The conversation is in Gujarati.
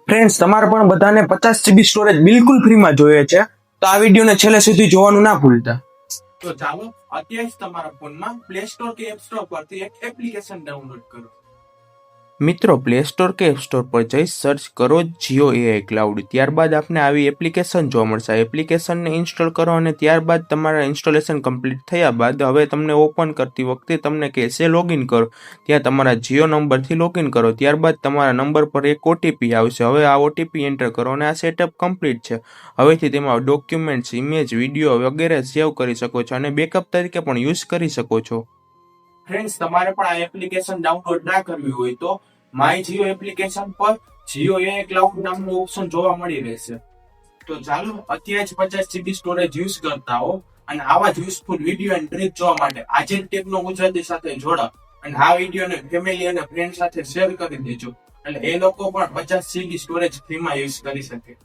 ફ્રેન્ડ્સ, તમારે પણ બધાને 50 GB સ્ટોરેજ બિલકુલ ફ્રીમાં જોઈએ છે તો આ વિડીયોને છેલ્લે સુધી જોવાનું ના ભૂલતા. તો ચાલો અત્યારે જ તમારા ફોનમાં પ્લે સ્ટોર કે એપ સ્ટોર પરથી એક એપ્લિકેશન ડાઉનલોડ કરો. મિત્રો, પ્લે સ્ટોર કે એપ સ્ટોર પર જઈ સર્ચ કરો જીઓ એઆઈ ક્લાઉડ. ત્યારબાદ આપને આવી એપ્લિકેશન જોવા મળશે. એપ્લિકેશનને ઇન્સ્ટોલ કરો અને ત્યારબાદ તમારા ઇન્સ્ટોલેશન કમ્પ્લીટ થયા બાદ હવે તમને ઓપન કરતી વખતે તમને કહેશે લોગિન કરો. ત્યાં તમારા જીઓ નંબરથી લોગિન કરો. ત્યારબાદ તમારા નંબર પર એક ઓટીપી આવશે. હવે આ ઓટીપી એન્ટર કરો અને આ સેટઅપ કમ્પ્લીટ છે. હવેથી તેમાં ડોક્યુમેન્ટ્સ, ઇમેજ, વિડીયો વગેરે સેવ કરી શકો છો અને બેકઅપ તરીકે પણ યુઝ કરી શકો છો. ફ્રેન્ડ્સ, તમારે પણ આ એપ્લિકેશન ડાઉનલોડ ના કરવી હોય તો માય જીઓ એપ્લિકેશન પર જીઓ એઆઈ ક્લાઉડ નામનું ઓપ્શન જોવા મળી રહેશે. તો ચાલો અત્યારે જ 50 GB સ્ટોરેજ યુઝ કરતા હો અને આવા જ યુઝફુલ વિડીયો એન્ડ ટ્રીક જોવા માટે આજે જ ટેકનો ગુજરાતી સાથે જોડાઓ અને આ વિડીયોને ફેમિલી અને ફ્રેન્ડ સાથે શેર કરી દેજો એટલે એ લોકો પણ 50 GB સ્ટોરેજ ફ્રીમાં યુઝ કરી શકે.